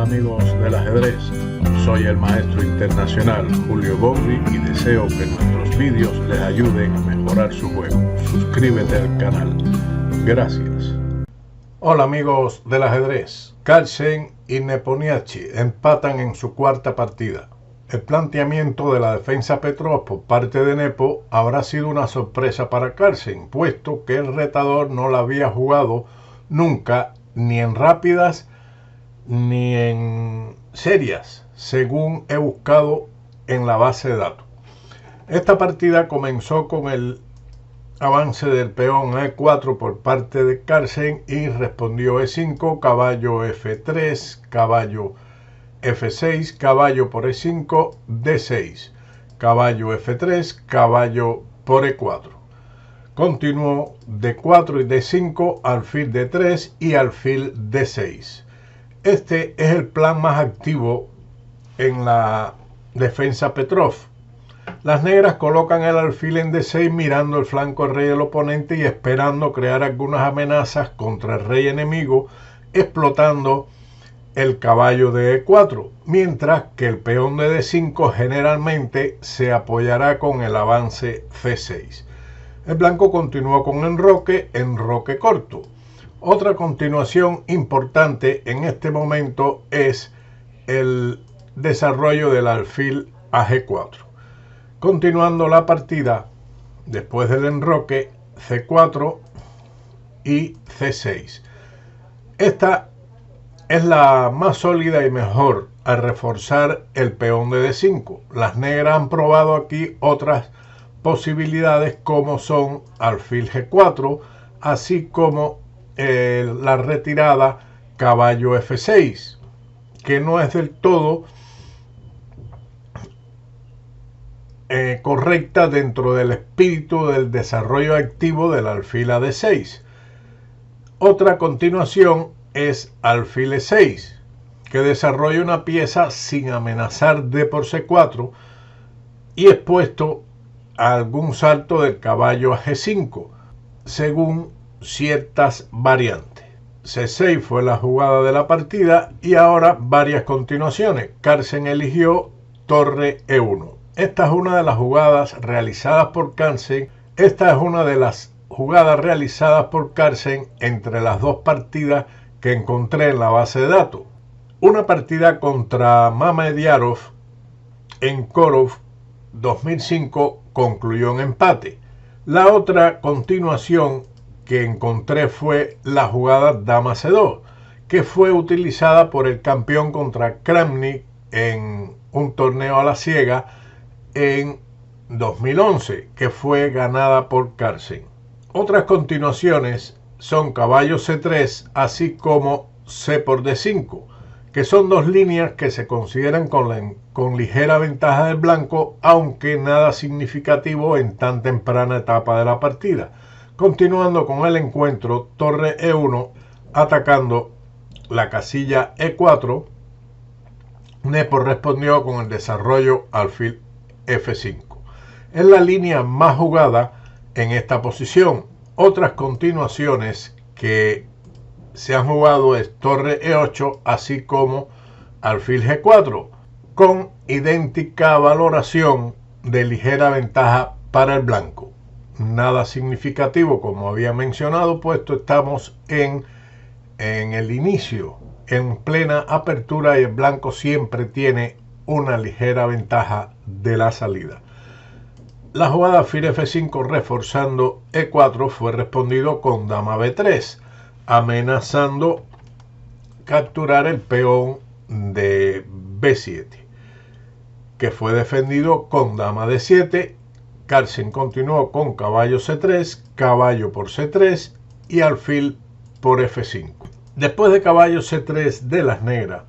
amigos del ajedrez, soy el maestro internacional Julio Borri y deseo que nuestros vídeos les ayuden a mejorar su juego. Suscríbete al canal. Gracias. Hola amigos del ajedrez, Carlsen y Nepomniachtchi empatan en su cuarta partida. El planteamiento de la defensa Petrov por parte de Nepo habrá sido una sorpresa para Carlsen, puesto que el retador no la había jugado nunca ni en rápidas ni en serias, según he buscado en la base de datos. Esta partida comenzó con el avance del peón E4 por parte de Carlsen y respondió E5, caballo F3, caballo F6, caballo por E5, D6, caballo F3, caballo por E4. Continuó D4 y D5, alfil D3 y alfil D6. Este es el plan más activo en la defensa Petrov. Las negras colocan el alfil en D6 mirando el flanco del rey del oponente y esperando crear algunas amenazas contra el rey enemigo, explotando el caballo de E4, mientras que el peón de D5 generalmente se apoyará con el avance C6. El blanco continuó con enroque corto. Otra continuación importante en este momento es el desarrollo del alfil a G4. Continuando la partida, después del enroque, C4 y C6. Esta es la más sólida y mejor al reforzar el peón de D5. Las negras han probado aquí otras posibilidades como son alfil G4, así como la retirada caballo F6, que no es del todo correcta dentro del espíritu del desarrollo activo del alfil a D6. Otra continuación es alfil E6, que desarrolla una pieza sin amenazar D por C4 y expuesto a algún salto del caballo a G5, según ciertas variantes. C6 fue la jugada de la partida y ahora varias continuaciones. Carlsen eligió torre E1. Esta es una de las jugadas realizadas por Carlsen. Esta es una de las jugadas realizadas por Carlsen entre las dos partidas que encontré en la base de datos. Una partida contra Mamedjarov en Korov 2005 concluyó en empate. La otra continuación que encontré fue la jugada dama C2, que fue utilizada por el campeón contra Kramnik en un torneo a la ciega en 2011, que fue ganada por Carlsen. Otras continuaciones son caballo C3, así como C por D5, que son dos líneas que se consideran con ligera ventaja del blanco, aunque nada significativo en tan temprana etapa de la partida. Continuando con el encuentro, torre E1 atacando la casilla E4, Nepo respondió con el desarrollo alfil F5. Es la línea más jugada en esta posición. Otras continuaciones que se han jugado es torre E8, así como alfil G4, con idéntica valoración de ligera ventaja para el blanco. Nada significativo, como había mencionado, puesto estamos en el inicio, en plena apertura, y el blanco siempre tiene una ligera ventaja de la salida. La jugada alfil F5 reforzando E4 fue respondido con dama B3, amenazando capturar el peón de B7, que fue defendido con dama D7. Carlsen continuó con caballo C3, caballo por C3 y alfil por F5. Después de caballo C3 de las negras,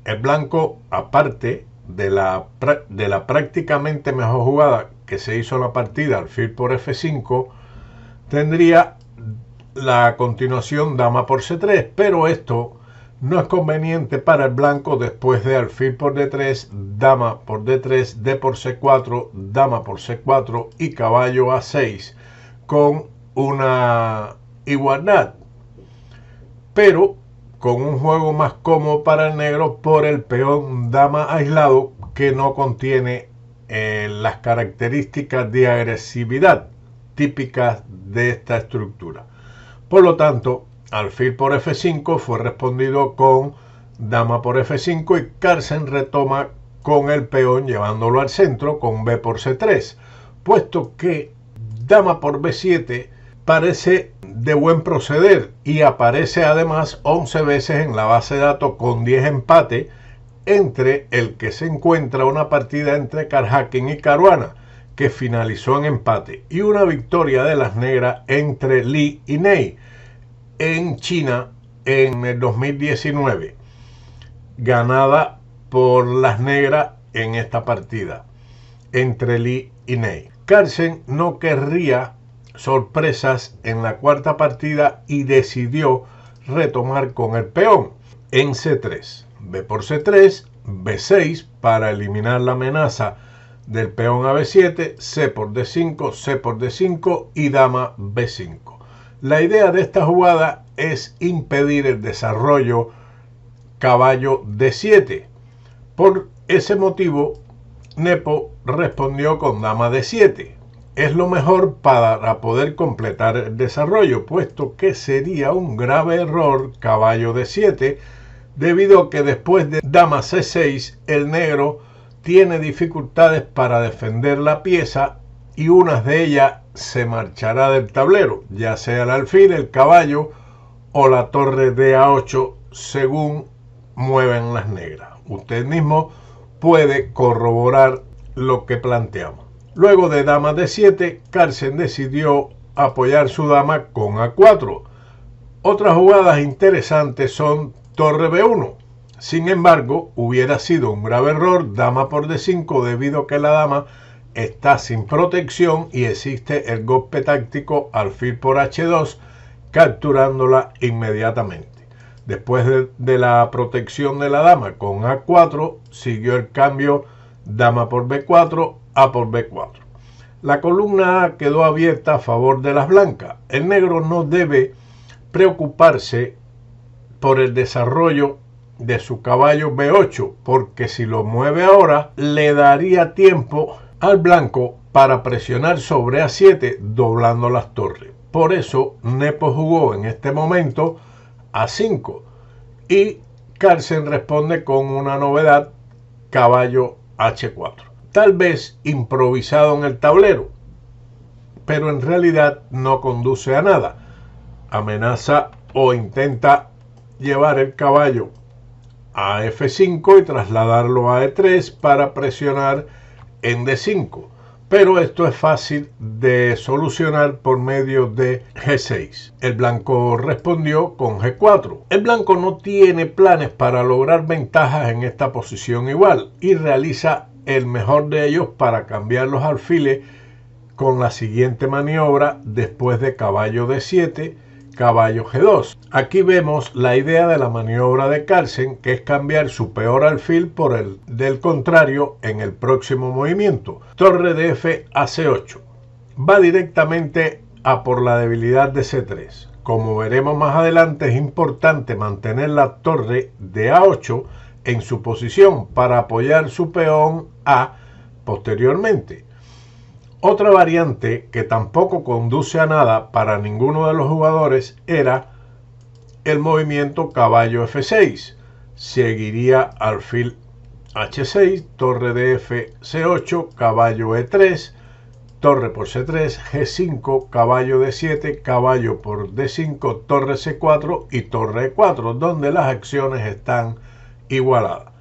el blanco, aparte de la prácticamente mejor jugada que se hizo en la partida, alfil por F5, tendría la continuación dama por C3, pero esto no es conveniente para el blanco después de alfil por D3, dama por D3, D por C4, dama por C4 y caballo A6 con una igualdad. Pero con un juego más cómodo para el negro por el peón dama aislado, que no contiene las características de agresividad típicas de esta estructura. Por lo tanto, alfil por F5 fue respondido con dama por F5 y Carlsen retoma con el peón llevándolo al centro con B por C3, puesto que dama por B7 parece de buen proceder y aparece además 11 veces en la base de datos con 10 empates, entre el que se encuentra una partida entre Karjakin y Caruana que finalizó en empate, y una victoria de las negras entre Li y Ney en China en el 2019, ganada por las negras en esta partida entre Li y Ney. Carlsen no querría sorpresas en la cuarta partida y decidió retomar con el peón en C3, B por C3, B6 para eliminar la amenaza del peón a B7, C por D5, C por D5 y dama B5. La idea de esta jugada es impedir el desarrollo caballo D7. Por ese motivo, Nepo respondió con dama D7. Es lo mejor para poder completar el desarrollo, puesto que sería un grave error caballo D7, debido a que después de dama C6 el negro tiene dificultades para defender la pieza y unas de ellas se marchará del tablero, ya sea el alfil, el caballo o la torre de A8 según mueven las negras. Usted mismo puede corroborar lo que planteamos. Luego de dama D7, Carlsen decidió apoyar su dama con A4. Otras jugadas interesantes son torre B1. Sin embargo, hubiera sido un grave error dama por D5 debido a que la dama está sin protección y existe el golpe táctico alfil por H2, capturándola inmediatamente. Después de la protección de la dama con A4, siguió el cambio dama por B4, A por B4. La columna A quedó abierta a favor de las blancas. El negro no debe preocuparse por el desarrollo de su caballo B8, porque si lo mueve ahora le daría tiempo al blanco para presionar sobre A7 doblando las torres. Por eso Nepo jugó en este momento A5 y Carlsen responde con una novedad, caballo H4. Tal vez improvisado en el tablero, pero en realidad no conduce a nada. Amenaza o intenta llevar el caballo a F5 y trasladarlo a E3 para presionar en D5. Pero esto es fácil de solucionar por medio de G6. El blanco respondió con G4. El blanco no tiene planes para lograr ventajas en esta posición igual y realiza el mejor de ellos para cambiar los alfiles con la siguiente maniobra después de caballo D7, caballo G2. Aquí vemos la idea de la maniobra de Carlsen, que es cambiar su peor alfil por el del contrario en el próximo movimiento. Torre de F a C8. Va directamente a por la debilidad de C3. Como veremos más adelante, es importante mantener la torre de A8 en su posición para apoyar su peón A posteriormente. Otra variante que tampoco conduce a nada para ninguno de los jugadores era el movimiento caballo F6. Seguiría alfil H6, torre de F C8, caballo E3, torre por C3, G5, caballo D7, caballo por D5, torre C4 y torre E4, donde las acciones están igualadas.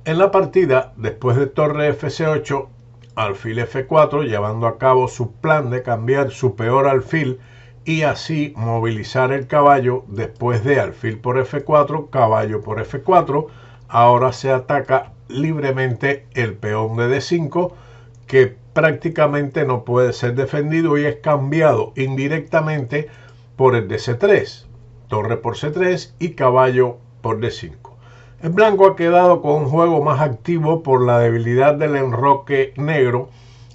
En la partida, después de torre FC8, alfil F4, llevando a cabo su plan de cambiar su peor alfil y así movilizar el caballo. Después de alfil por F4, caballo por F4, ahora se ataca libremente el peón de D5, que prácticamente no puede ser defendido y es cambiado indirectamente por el de C3, torre por C3 y caballo por D5. El blanco ha quedado con un juego más activo por la debilidad del enroque negro,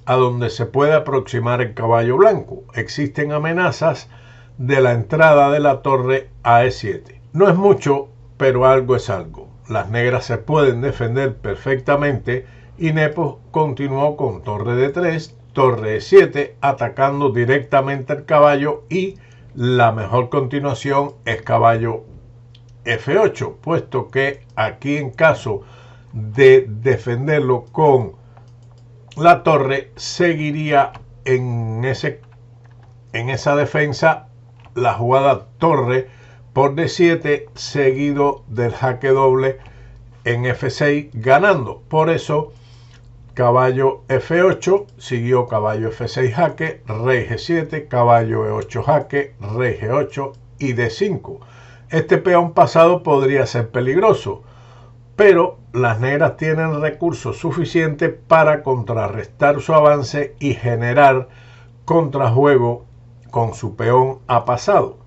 a donde se puede aproximar el caballo blanco. Existen amenazas de la entrada de la torre a E7. No es mucho pero algo es algo. Las negras se pueden defender perfectamente y Nepo continuó con torre de 3, torre de 7, atacando directamente al caballo, y la mejor continuación es caballo F8, puesto que aquí, en caso de defenderlo con la torre, seguiría en esa defensa la jugada torre por D7 seguido del jaque doble en F6, ganando. Por eso caballo F8, siguió caballo F6 jaque, rey G7, caballo E8 jaque, rey G8 y D5. Este peón pasado podría ser peligroso, pero las negras tienen recursos suficientes para contrarrestar su avance y generar contrajuego con su peón A pasado.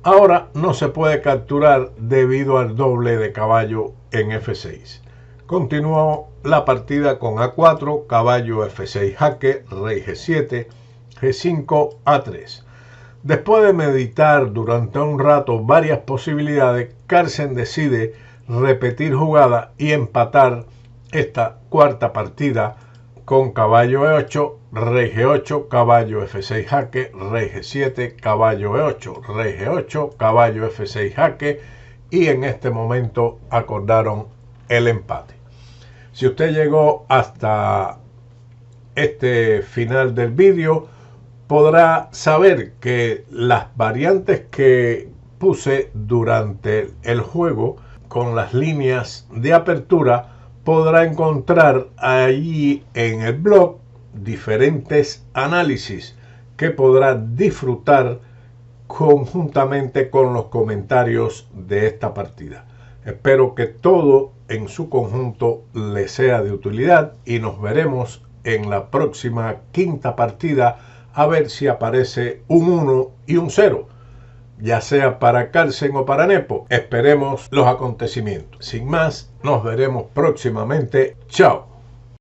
Ahora no se puede capturar debido al doble de caballo en F6. Continuó la partida con A4, caballo F6 jaque, rey G7, G5, A3. Después de meditar durante un rato varias posibilidades, Carlsen decide repetir jugada y empatar esta cuarta partida con caballo E8, rey G8, caballo F6 jaque, rey G7, caballo E8, rey G8, caballo F6 jaque, y en este momento acordaron el empate. Si usted llegó hasta este final del vídeo, podrá saber que las variantes que puse durante el juego con las líneas de apertura, podrá encontrar allí en el blog diferentes análisis que podrá disfrutar conjuntamente con los comentarios de esta partida. Espero que todo en su conjunto le sea de utilidad y nos veremos en la próxima quinta partida, a ver si aparece un 1 y un 0, ya sea para Carlsen o para Nepo. Esperemos los acontecimientos. Sin más, nos veremos próximamente. Chao.